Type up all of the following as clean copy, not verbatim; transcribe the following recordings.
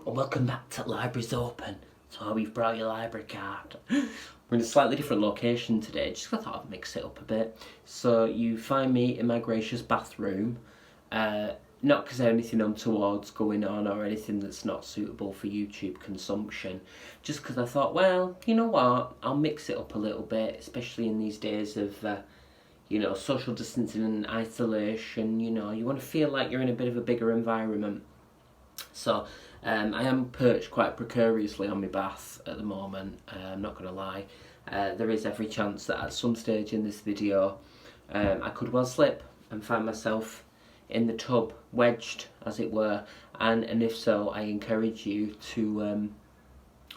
Well, welcome back to Libraries Open. So we've brought your library card. We're in a slightly different location today, just 'cause I thought I'd mix it up a bit. So you find me in my gracious bathroom, not because there's anything untoward's going on or anything that's not suitable for YouTube consumption, just because I thought, well, you know what, I'll mix it up a little bit, especially in these days of social distancing and isolation. You want to feel like you're in a bit of a bigger environment. So I am perched quite precariously on my bath at the moment, I'm not going to lie. There is every chance that at some stage in this video I could well slip and find myself in the tub, wedged as it were, and if so, I encourage you to,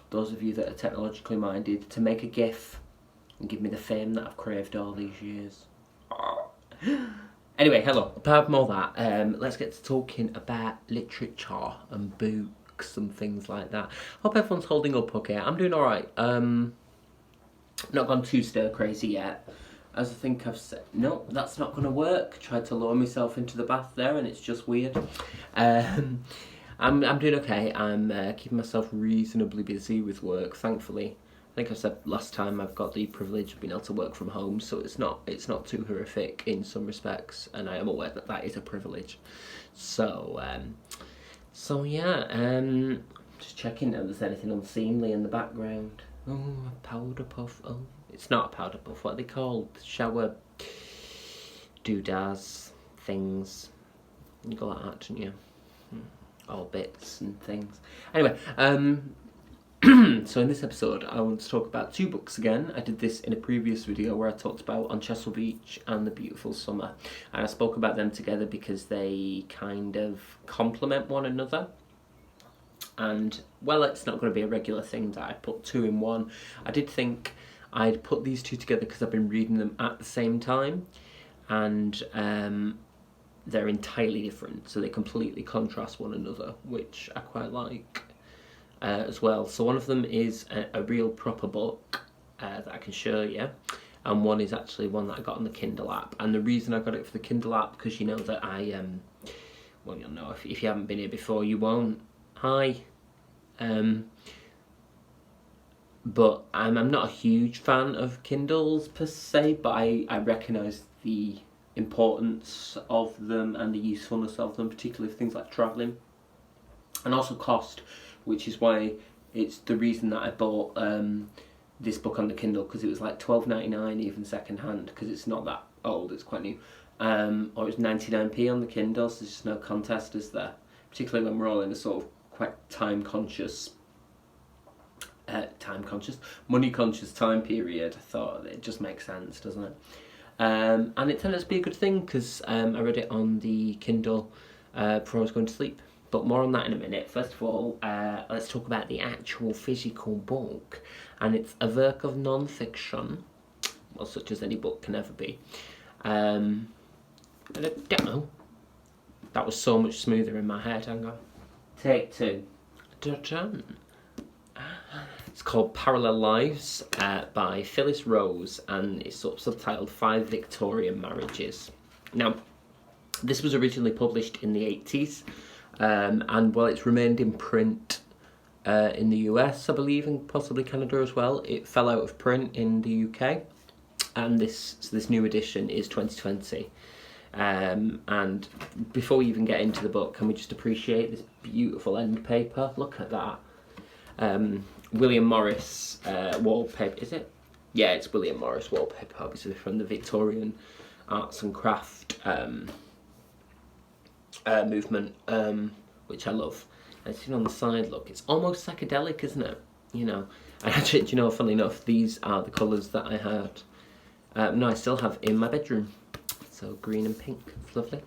those of you that are technologically minded, to make a GIF and give me the fame that I've craved all these years. Anyway, hello. Apart from all that, let's get to talking about literature and books and things like that. Hope everyone's holding up okay. I'm doing alright. Not gone too stir crazy yet. As I think I've said, no, that's not going to work. Tried to lower myself into the bath there and it's just weird. I'm doing okay. I'm keeping myself reasonably busy with work, thankfully. I think I said last time I've got the privilege of being able to work from home, so it's not too horrific in some respects, and I am aware that that is a privilege. So yeah, just checking if there's anything unseemly in the background. Oh, a powder puff. Oh, it's not a powder puff. What are they called? Shower doodads things. You go like that, don't you? All bits and things. Anyway, so in this episode I want to talk about two books again. I did this in a previous video where I talked about On Chesil Beach and The Beautiful Summer, and I spoke about them together because they kind of complement one another. And well, it's not going to be a regular thing that I put two in one. I did think I'd put these two together because I've been reading them at the same time, and they're entirely different, so they completely contrast one another, which I quite like. As well. So one of them is a real proper book that I can show you, and one is actually one that I got on the Kindle app. And the reason I got it for the Kindle app, because you know that I well, you'll know if you haven't been here before, you won't. Hi. But I'm not a huge fan of Kindles per se, but I recognise the importance of them and the usefulness of them, particularly for things like travelling, and also cost, which is why it's the reason that I bought this book on the Kindle, because it was like $12.99 even second hand, because it's not that old, it's quite new, or it's 99p on the Kindle, so there's just no contest, is there? Particularly when we're all in a sort of quite time-conscious, money-conscious time period. I thought it just makes sense, doesn't it? And it turned out to be a good thing, because I read it on the Kindle before I was going to sleep. But more on that in a minute. First of all, let's talk about the actual physical book. And it's a work of non-fiction, well, such as any book can ever be. And a demo. That was so much smoother in my head. Hang on. Take two. It's called Parallel Lives by Phyllis Rose, and it's sort of subtitled 5 Victorian Marriages. Now, this was originally published in the 80s. And well, it's remained in print in the US, I believe, and possibly Canada as well. It fell out of print in the UK, and this new edition is 2020. And before we even get into the book, can we just appreciate this beautiful end paper? Look at that. William Morris wallpaper, is it? Yeah, it's William Morris wallpaper, obviously from the Victorian arts and craft movement, which I love. And it's on the side, look, it's almost psychedelic, isn't it? You know, and actually, do you know, funnily enough, these are the colours that I had. No, I still have in my bedroom. So green and pink, it's lovely.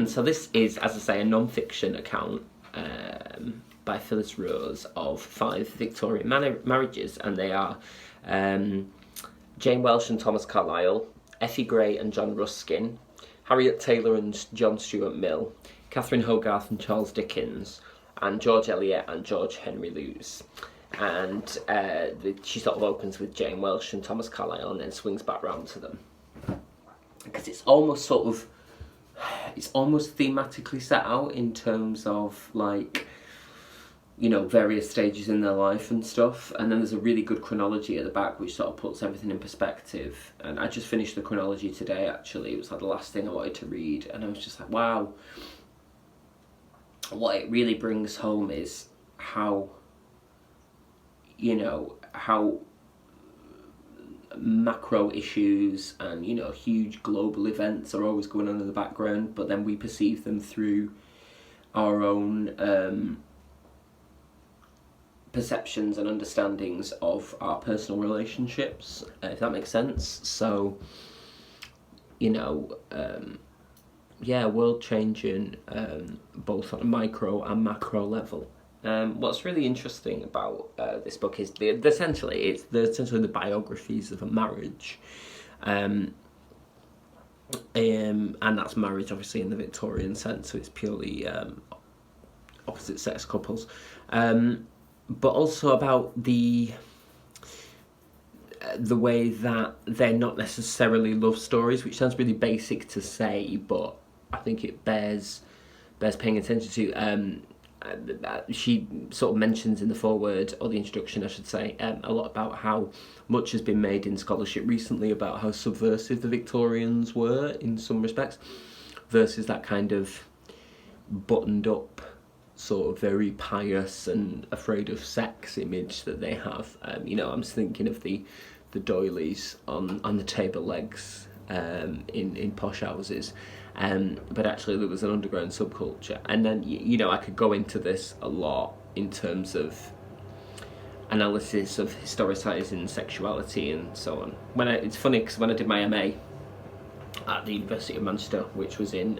So this is, as I say, a non-fiction account by Phyllis Rose of 5 Victorian marriages, and they are Jane Welsh and Thomas Carlyle, Effie Gray and John Ruskin, Harriet Taylor and John Stuart Mill, Catherine Hogarth and Charles Dickens, and George Eliot and George Henry Lewes. And she sort of opens with Jane Welsh and Thomas Carlyle and then swings back round to them. Because it's almost sort of it's almost thematically set out in terms of like, you know, various stages in their life and stuff, and then there's a really good chronology at the back which sort of puts everything in perspective. And I just finished the chronology today, actually. It was like the last thing I wanted to read, and I was just like, wow. What it really brings home is how, you know, how macro issues and, you know, huge global events are always going on in the background, but then we perceive them through our own perceptions and understandings of our personal relationships, if that makes sense. So, you know, yeah, world changing, both on a micro and macro level. What's really interesting about this book is essentially the biographies of a marriage, and that's marriage obviously in the Victorian sense, so it's purely opposite sex couples, but also about the way that they're not necessarily love stories, which sounds really basic to say, but I think it bears paying attention to. She sort of mentions in the foreword, or the introduction I should say, a lot about how much has been made in scholarship recently about how subversive the Victorians were in some respects, versus that kind of buttoned up, sort of very pious and afraid of sex image that they have. You know, I'm just thinking of the doilies on the table legs in posh houses. But actually there was an underground subculture, and then you know, I could go into this a lot in terms of analysis of historicising sexuality and so on. It's funny because when I did my MA at the University of Manchester, which was in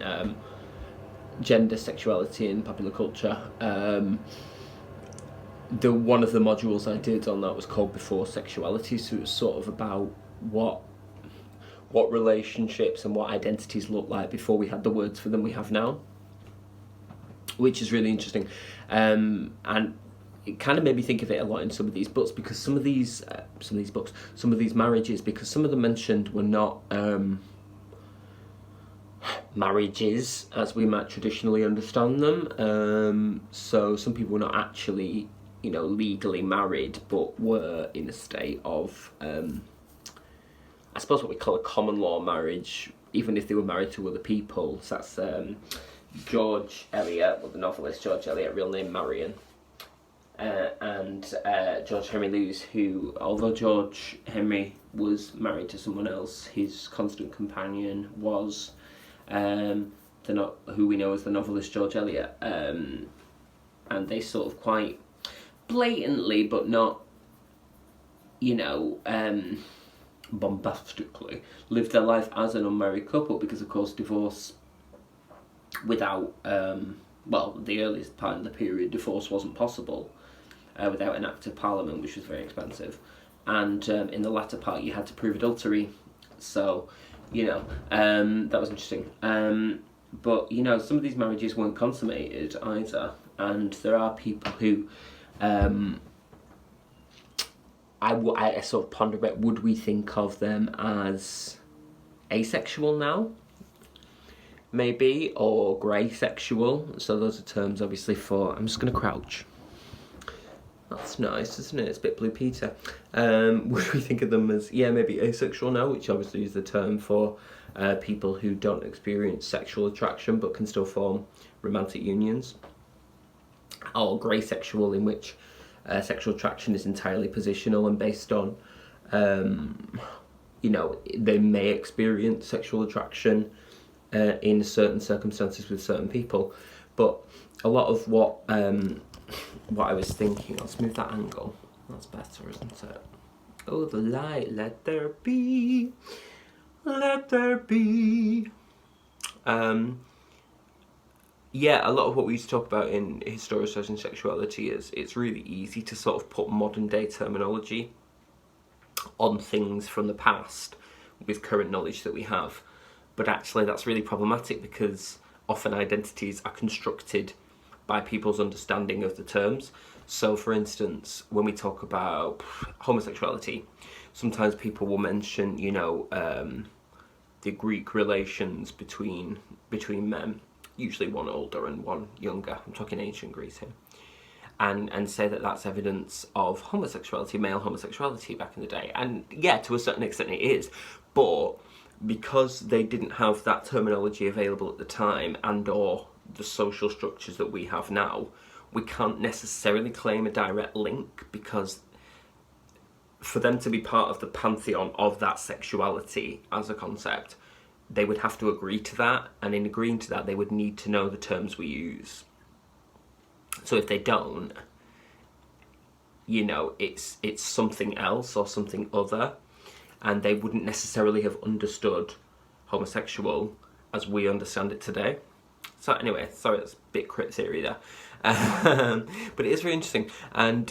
gender, sexuality and popular culture, one of the modules I did on that was called Before Sexuality, so it was sort of about what relationships and what identities look like before we had the words for them we have now, which is really interesting. And it kind of made me think of it a lot in some of these books, because some of these marriages, because some of them mentioned were not marriages as we might traditionally understand them. So some people were not actually, you know, legally married, but were in a state of I suppose what we call a common law marriage, even if they were married to other people. So that's George Eliot, well, the novelist George Eliot, real name Marion, and George Henry Lewes, who, although George Henry was married to someone else, his constant companion was who we know as the novelist George Eliot, and they sort of quite blatantly, but not, you know, bombastically, lived their life as an unmarried couple, because of course divorce without the earliest part of the period, divorce wasn't possible without an act of parliament, which was very expensive, and in the latter part you had to prove adultery. So, you know, that was interesting, but you know, some of these marriages weren't consummated either, and there are people who I sort of ponder about, would we think of them as asexual now? Maybe, or grey sexual. So those are terms obviously for, I'm just going to crouch. That's nice, isn't it? It's a bit Blue Peter. Would we think of them as, yeah, maybe asexual now, which obviously is the term for people who don't experience sexual attraction but can still form romantic unions. Or grey sexual, in which sexual attraction is entirely positional and based on, you know, they may experience sexual attraction in certain circumstances with certain people. But a lot of what I was thinking, I'll smooth that angle, that's better, isn't it? Oh, the light, let there be, let there be. Yeah, a lot of what we used to talk about in historicising sexuality is it's really easy to sort of put modern day terminology on things from the past with current knowledge that we have. But actually that's really problematic, because often identities are constructed by people's understanding of the terms. So for instance, when we talk about homosexuality, sometimes people will mention, you know, the Greek relations between men, usually one older and one younger. I'm talking ancient Greece here. And say that that's evidence of homosexuality, male homosexuality back in the day. And yeah, to a certain extent it is. But because they didn't have that terminology available at the time, and or the social structures that we have now, we can't necessarily claim a direct link, because for them to be part of the pantheon of that sexuality as a concept, they would have to agree to that, and in agreeing to that they would need to know the terms we use. So if they don't, you know, it's something else or something other, and they wouldn't necessarily have understood homosexual as we understand it today. So anyway, sorry, that's a bit crit theory there. But it is very interesting. And,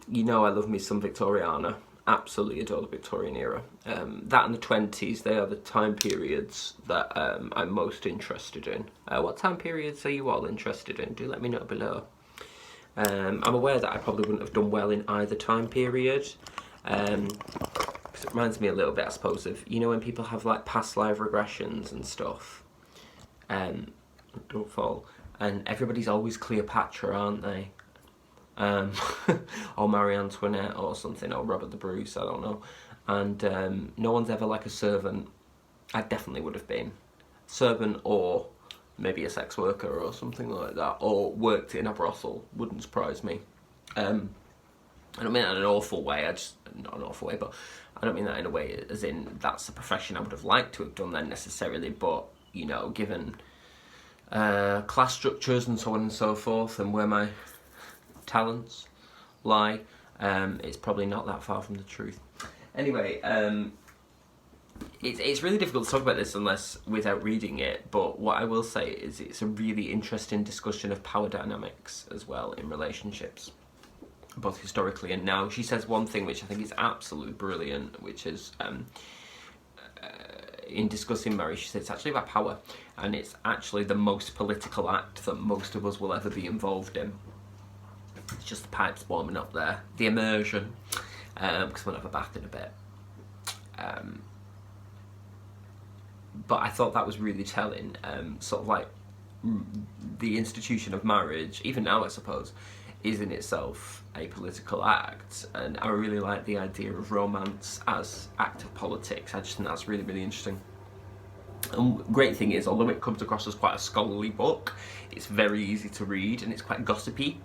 you know, I love me some Victoriana. Absolutely adore the Victorian era. That and the 20s, they are the time periods that I'm most interested in. What time periods are you all interested in? Do let me know below. I'm aware that I probably wouldn't have done well in either time period. Because it reminds me a little bit, I suppose, of, you know, when people have like past life regressions and stuff. Don't fall. And everybody's always Cleopatra, aren't they? Or Marie Antoinette or something, or Robert the Bruce, I don't know. And no one's ever like a servant. I definitely would have been. Servant, or maybe a sex worker or something like that, or worked in a brothel, wouldn't surprise me. I don't mean that in an awful way, not an awful way, but I don't mean that in a way as in that's a profession I would have liked to have done then necessarily, but, you know, given class structures and so on and so forth, and where my talents lie, it's probably not that far from the truth. Anyway, it's really difficult to talk about this unless without reading it, but what I will say is it's a really interesting discussion of power dynamics as well in relationships, both historically and now. She says one thing which I think is absolutely brilliant, which is in discussing marriage, she says it's actually about power, and it's actually the most political act that most of us will ever be involved in. It's just the pipes warming up there, the immersion, because we'll have a bath in a bit. But I thought that was really telling, sort of like the institution of marriage, even now I suppose, is in itself a political act, and I really like the idea of romance as act of politics. I just think that's really, really interesting. And great thing is, although it comes across as quite a scholarly book, it's very easy to read and it's quite gossipy.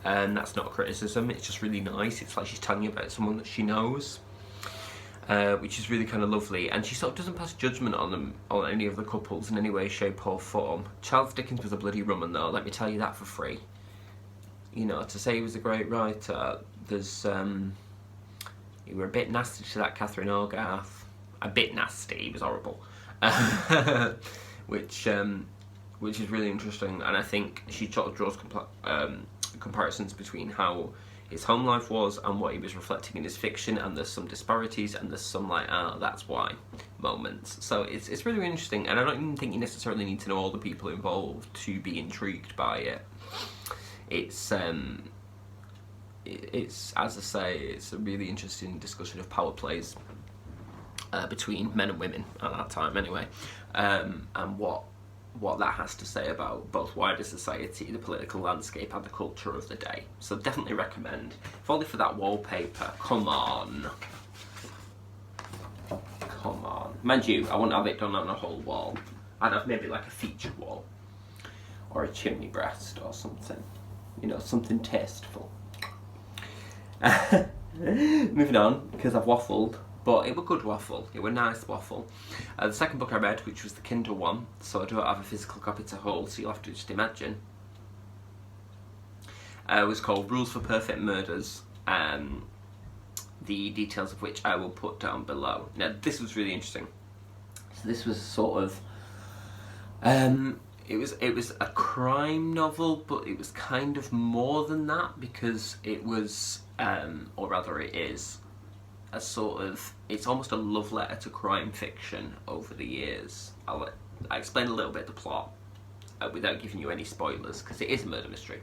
And that's not a criticism, it's just really nice. It's like she's telling you about someone that she knows, which is really kind of lovely. And she sort of doesn't pass judgment on them, on any of the couples in any way, shape or form. Charles Dickens was a bloody rumman though, let me tell you that for free. You know, to say he was a great writer, there's, you were a bit nasty to that Catherine Hogarth. A bit nasty, he was horrible. Which is really interesting, and I think she sort of draws comparisons between how his home life was and what he was reflecting in his fiction, and there's some disparities, and there's some like, that's why moments. So it's really interesting, and I don't even think you necessarily need to know all the people involved to be intrigued by it. It's as I say, it's a really interesting discussion of power plays between men and women at that time anyway, and what that has to say about both wider society, the political landscape and the culture of the day. So definitely recommend. If only for that wallpaper. Come on. Mind you, I wouldn't have it done on a whole wall. I'd have maybe like a featured wall, or a chimney breast or something, you know, something tasteful. Moving on, because I've waffled, but it was good waffle, it was nice waffle. The second book I read, which was the Kindle one, so I don't have a physical copy to hold, so you'll have to just imagine, was called Rules for Perfect Murders, the details of which I will put down below. Now this was really interesting. So this was sort of, it was a crime novel, but it was kind of more than that, because it was, or rather it is, a sort of, it's almost a love letter to crime fiction over the years. I'll explain a little bit the plot without giving you any spoilers, because it is a murder mystery.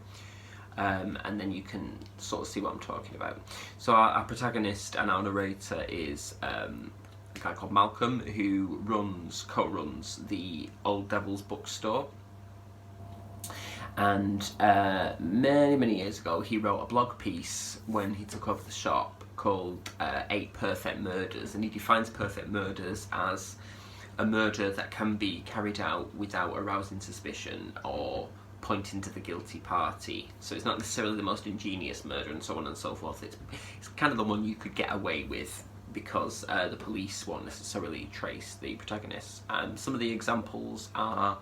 And then you can sort of see what I'm talking about. So our protagonist and our narrator is a guy called Malcolm who co-runs the Old Devil's bookstore. And many years ago, he wrote a blog piece when he took over the shop called 8 Perfect Murders, and he defines perfect murders as a murder that can be carried out without arousing suspicion or pointing to the guilty party. So it's not necessarily the most ingenious murder and so on and so forth. It's kind of the one you could get away with because the police won't necessarily trace the protagonist. Some of the examples are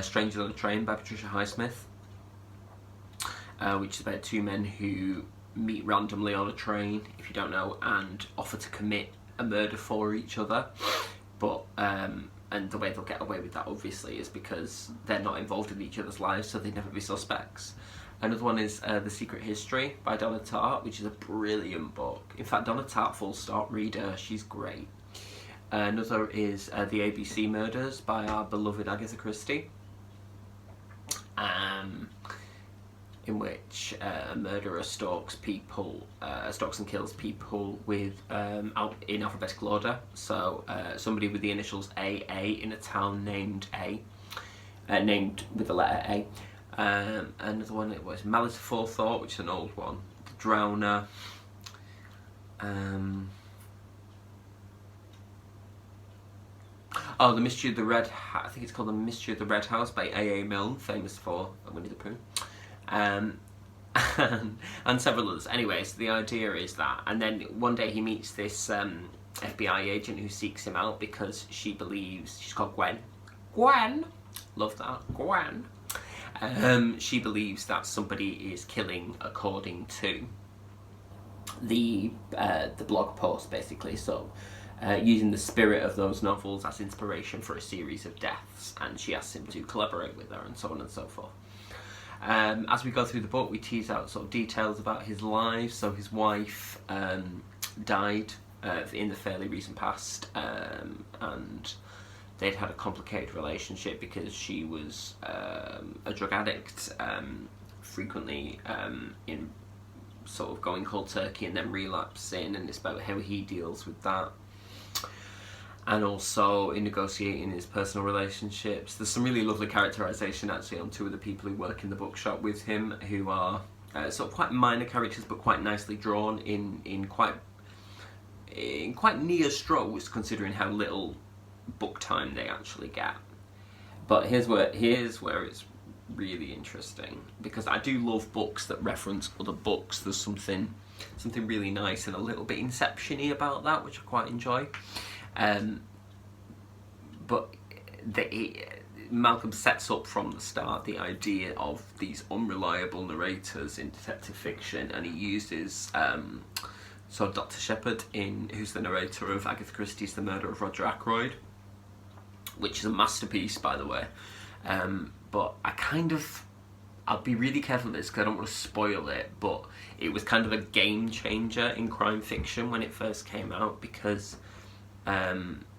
Strangers on a Train by Patricia Highsmith, which is about 2 men who meet randomly on a train, if you don't know, and offer to commit a murder for each other. But and the way they'll get away with that, obviously, is because they're not involved in each other's lives, so they'd never be suspects. Another one is The Secret History by Donna Tartt, which is a brilliant book. In fact, Donna Tartt, full stop, read her, she's great. Another is The ABC Murders by our beloved Agatha Christie, in which a murderer stalks and kills people with in alphabetical order. So somebody with the initials AA in a town named named with the letter A. Another one, it was Malice Aforethought, which is an old one. The Drowner. The Mystery of the Red. I think it's called The Mystery of the Red House by A.A. Milne, famous for Winnie the Pooh. And several others. Anyways, the idea is that, and then one day he meets this FBI agent who seeks him out because she believes, she's called Gwen, love that, Gwen. She believes that somebody is killing according to the blog post, basically. So using the spirit of those novels as inspiration for a series of deaths, and she asks him to collaborate with her and so on and so forth. As we go through the book, we tease out sort of details about his life. So his wife died in the fairly recent past, and they'd had a complicated relationship because she was a drug addict, frequently in sort of going cold turkey and then relapsing, and it's about how he deals with that. And also in negotiating his personal relationships. There's some really lovely characterisation actually on 2 of the people who work in the bookshop with him, who are sort of quite minor characters but quite nicely drawn in quite near strokes, considering how little book time they actually get. But here's where it's really interesting, because I do love books that reference other books. There's something really nice and a little bit Inception-y about that, which I quite enjoy. But Malcolm sets up from the start the idea of these unreliable narrators in detective fiction, and he uses so Dr. Shepherd, who's the narrator of Agatha Christie's The Murder of Roger Ackroyd, which is a masterpiece, by the way. But I'll be really careful with this because I don't want to spoil it, but it was kind of a game changer in crime fiction when it first came out, because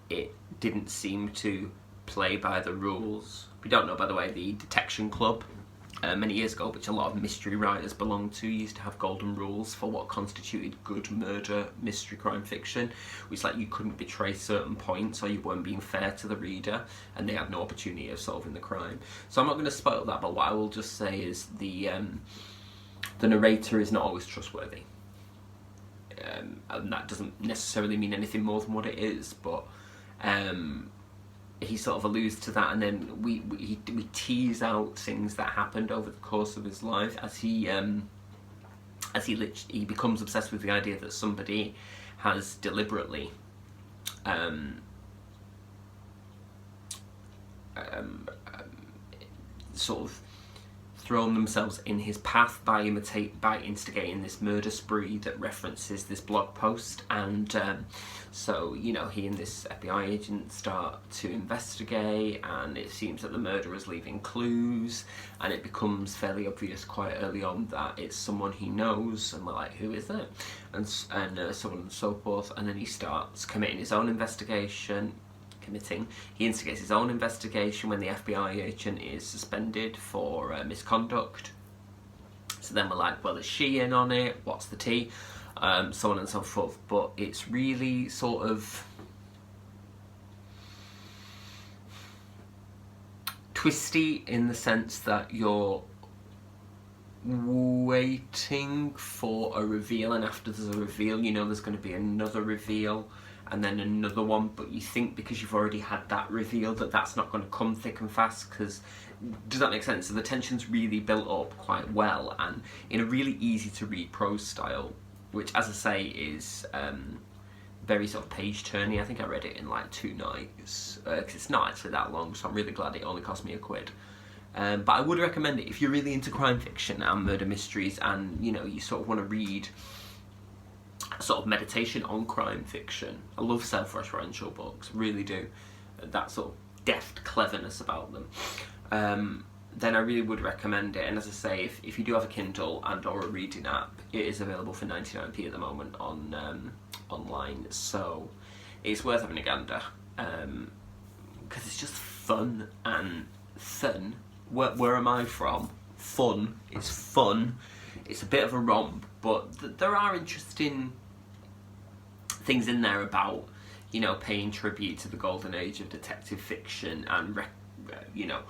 it didn't seem to play by the rules. We don't know, by the way, the Detection Club many years ago, which a lot of mystery writers belonged to, used to have golden rules for what constituted good murder mystery crime fiction, which like you couldn't betray certain points or you weren't being fair to the reader, and they had no opportunity of solving the crime. So I'm not going to spoil that, but what I will just say is the narrator is not always trustworthy. And that doesn't necessarily mean anything more than what it is, but he sort of alludes to that, and then we tease out things that happened over the course of his life as he becomes obsessed with the idea that somebody has deliberately sort of thrown themselves in his path by instigating this murder spree that references this blog post. And so, you know, he and this FBI agent start to investigate, and it seems that the murderer's leaving clues, and it becomes fairly obvious quite early on that it's someone he knows, and we're like, who is it? And so on and so forth. And then he starts committing his own investigation. He instigates his own investigation when the FBI agent is suspended for misconduct. So then we're like, well, is she in on it? What's the tea? So on and so forth. But it's really sort of twisty in the sense that you're waiting for a reveal, and after there's a reveal, you know there's going to be another reveal and then another one, but you think because you've already had that reveal that that's not going to come thick and fast. Because, does that make sense? So the tension's really built up quite well, and in a really easy to read prose style, which, as I say, is very sort of page turny. I think I read it in like 2 nights, because it's not actually that long, so I'm really glad it only cost me £1. But I would recommend it if you're really into crime fiction and murder mysteries, and you know you sort of want to read sort of meditation on crime fiction. I love self-referential books, really do. That sort of deft cleverness about them. Then I really would recommend it. And as I say, if you do have a Kindle and or a reading app, it is available for 99p at the moment on online. So it's worth having a gander, because it's just fun and fun. Where am I from? Fun. It's fun. It's a bit of a romp, but there are interesting things in there about, you know, paying tribute to the golden age of detective fiction, and you know,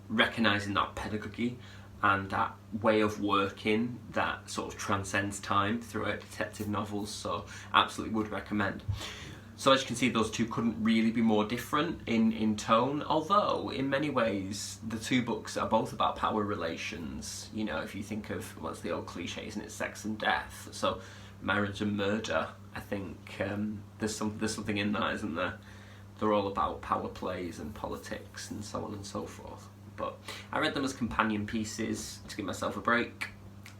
recognising that pedagogy and that way of working that sort of transcends time throughout detective novels. So absolutely would recommend. So as you can see, those two couldn't really be more different in tone, although in many ways the two books are both about power relations. You know, if you think of what's the old cliche, isn't it, sex and death? So marriage and murder, I think there's something in that, isn't there? They're all about power plays and politics and so on and so forth. But I read them as companion pieces to give myself a break,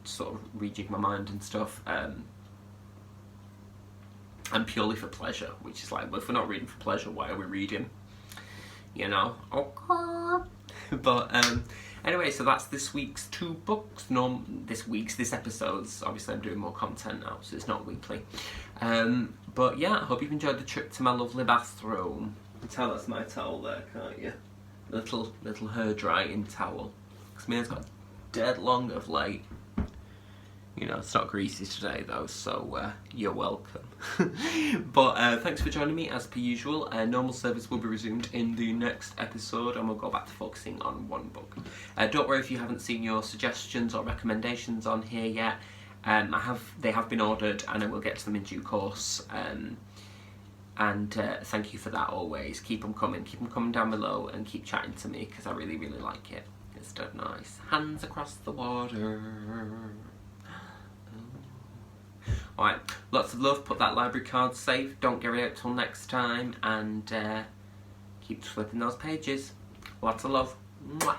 to sort of rejig my mind and stuff. And purely for pleasure, which is like, well, if we're not reading for pleasure, why are we reading? You know? Okay. But anyway, so that's this week's 2 books. This episode's, obviously I'm doing more content now, so it's not weekly. But yeah, I hope you've enjoyed the trip to my lovely bathroom. You can tell that's my towel there, can't you? Little hair drying towel. Because mine's got dead long of late. You know, it's not greasy today though, so you're welcome. But thanks for joining me as per usual. Normal service will be resumed in the next episode, and we'll go back to focusing on 1 book. Don't worry if you haven't seen your suggestions or recommendations on here yet. They have been ordered, and I will get to them in due course. And thank you for that always. Keep them coming down below, and keep chatting to me, because I really, really like it. It's dead nice. Hands across the water. Alright, lots of love. Put that library card safe. Don't get it out till next time, and keep flipping those pages. Lots of love. Mwah.